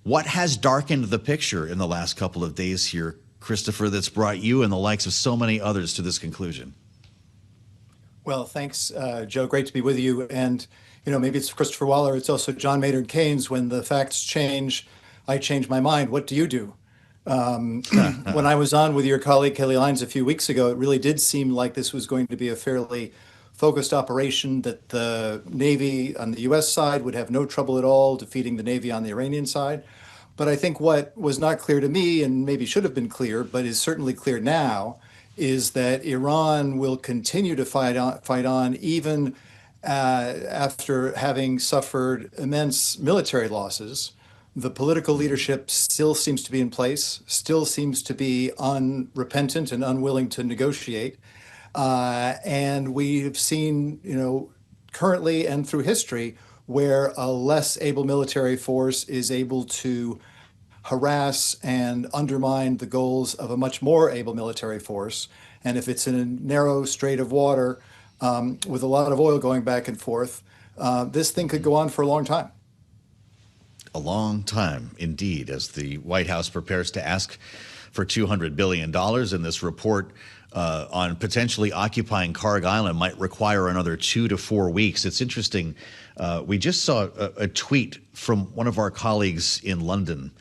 What has darkened the picture in the last couple of days here, Christopher, that's brought you and the likes of so many others to this conclusion? Well, thanks, Joe. Great to be with you. And, maybe it's Christopher Waller. It's also John Maynard Keynes. When the facts change, I change my mind. What do you do? When I was on with your colleague Kelly Lyons a few weeks ago, it really did seem like this was going to be a fairly focused operation, that the Navy on the US side would have no trouble at all defeating the Navy on the Iranian side. But I think what was not clear to me, and maybe should have been clear, but is certainly clear now, is that Iran will continue to fight on even after having suffered immense military losses. The political leadership still seems to be in place, still seems to be unrepentant and unwilling to negotiate. And we've seen, currently and through history, where a less able military force is able to harass and undermine the goals of a much more able military force. And if it's in a narrow strait of water with a lot of oil going back and forth, this thing could go on for a long time. A long time, indeed, as the White House prepares to ask for $200 billion. And this report on potentially occupying Karg Island might require another 2 to 4 weeks. It's interesting. We just saw a tweet from one of our colleagues in London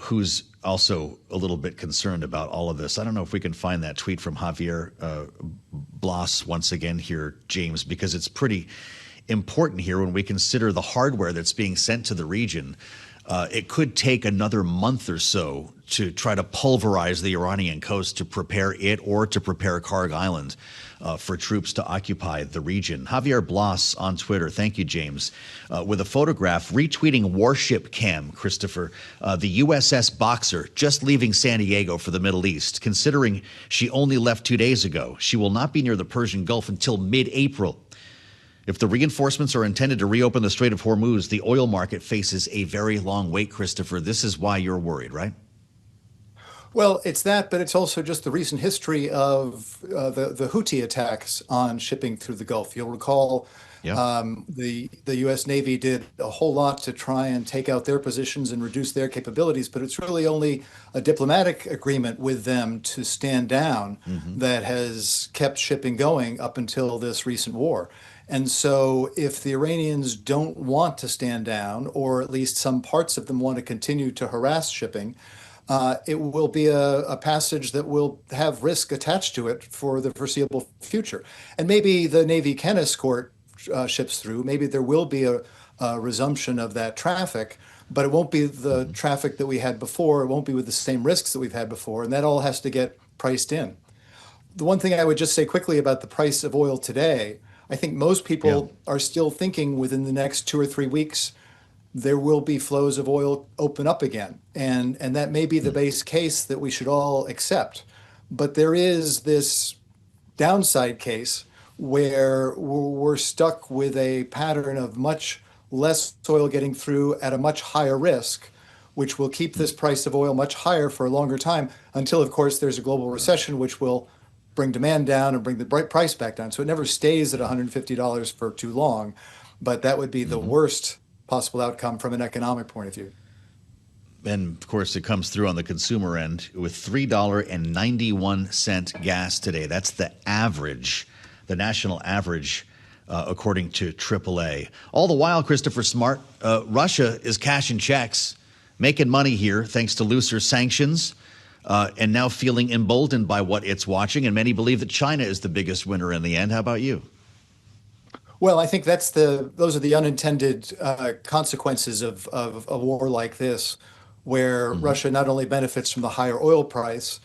who's also a little bit concerned about all of this. I don't know if we can find that tweet from Javier Blas once again here, James, because it's pretty important here when we consider the hardware that's being sent to the region. It could take another month or so to try to pulverize the Iranian coast to prepare it or to prepare Karg Island for troops to occupy the region. Javier Blas on Twitter, thank you, James, with a photograph retweeting Warship Cam, Christopher, the USS Boxer, just leaving San Diego for the Middle East. Considering she only left 2 days ago, she will not be near the Persian Gulf until mid-April. If the reinforcements are intended to reopen the Strait of Hormuz, the oil market faces a very long wait, Christopher. This is why you're worried, right? Well, it's that, but it's also just the recent history of the Houthi attacks on shipping through the Gulf. You'll recall the U.S. Navy did a whole lot to try and take out their positions and reduce their capabilities, but it's really only a diplomatic agreement with them to stand down that has kept shipping going up until this recent war. And so if the Iranians don't want to stand down, or at least some parts of them want to continue to harass shipping, it will be a passage that will have risk attached to it for the foreseeable future. And maybe the Navy can escort ships through. Maybe there will be a resumption of that traffic, but it won't be the traffic that we had before. It won't be with the same risks that we've had before. And that all has to get priced in. The one thing I would just say quickly about the price of oil today, I think most people are still thinking within the next 2 or 3 weeks, there will be flows of oil open up again. And that may be the base case that we should all accept. But there is this downside case where we're stuck with a pattern of much less oil getting through at a much higher risk, which will keep this price of oil much higher for a longer time until, of course, there's a global recession, which will bring demand down and bring the price back down. So it never stays at $150 for too long, but that would be the worst possible outcome from an economic point of view. And of course, it comes through on the consumer end with $3.91 gas today. That's the average, the national average, according to AAA. All the while, Christopher Smart, Russia is cashing checks, making money here thanks to looser sanctions. And now feeling emboldened by what it's watching. And many believe that China is the biggest winner in the end. How about you? Well, I think those are the unintended consequences of a war like this, where Russia not only benefits from the higher oil price,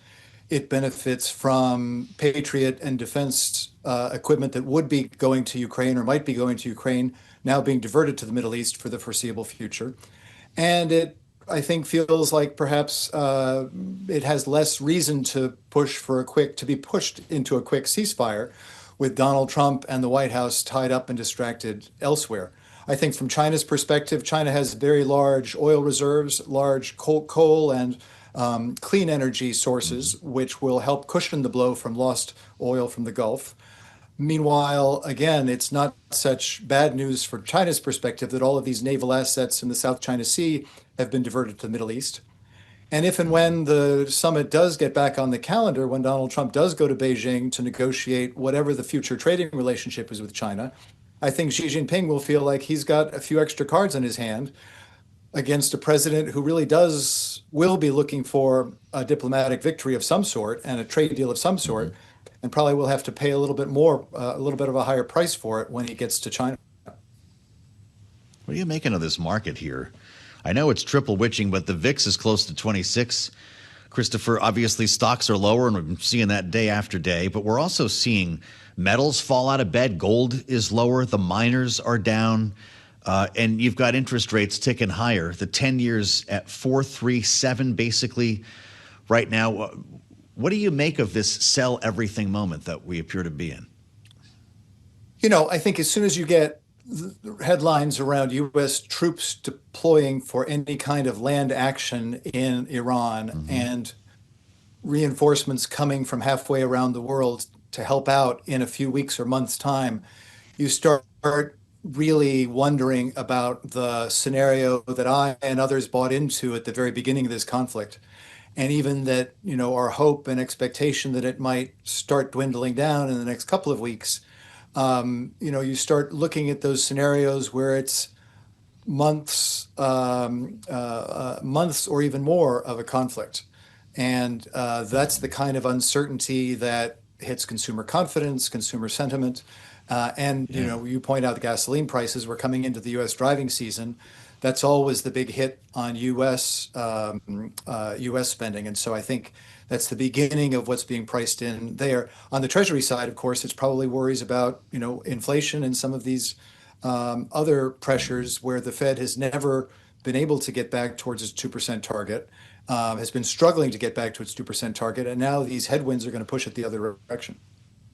it benefits from Patriot and defense equipment that would be going to Ukraine or might be going to Ukraine, now being diverted to the Middle East for the foreseeable future. And it, I think, feels like perhaps it has less reason to be pushed into a quick ceasefire with Donald Trump and the White House tied up and distracted elsewhere. I think from China's perspective, China has very large oil reserves, large coal and clean energy sources, which will help cushion the blow from lost oil from the Gulf. Meanwhile, again, it's not such bad news for China's perspective that all of these naval assets in the South China Sea have been diverted to the Middle East. And if and when the summit does get back on the calendar, when Donald Trump does go to Beijing to negotiate whatever the future trading relationship is with China, I think Xi Jinping will feel like he's got a few extra cards in his hand against a president who really will be looking for a diplomatic victory of some sort and a trade deal of some sort, and probably will have to pay a little bit more, a little bit of a higher price for it when he gets to China. What are you making of this market here? I know it's triple witching, but the VIX is close to 26. Christopher, obviously stocks are lower, and we're seeing that day after day, but we're also seeing metals fall out of bed. Gold is lower. The miners are down. And you've got interest rates ticking higher. The 10 years at 4.37 basically right now. What do you make of this sell everything moment that we appear to be in? I think as soon as you get headlines around U.S. troops deploying for any kind of land action in Iran and reinforcements coming from halfway around the world to help out in a few weeks or months' time, you start really wondering about the scenario that I and others bought into at the very beginning of this conflict. And even that, our hope and expectation that it might start dwindling down in the next couple of weeks. You start looking at those scenarios where it's months or even more of a conflict. And that's the kind of uncertainty that hits consumer confidence, consumer sentiment. You point out the gasoline prices. We're coming into the U.S. driving season. That's always the big hit on U.S. Spending. And so I think that's the beginning of what's being priced in there. On the Treasury side, of course, it's probably worries about, inflation and some of these other pressures where the Fed has never been able to get back towards its 2% target, has been struggling to get back to its 2% target. And now these headwinds are going to push it the other direction.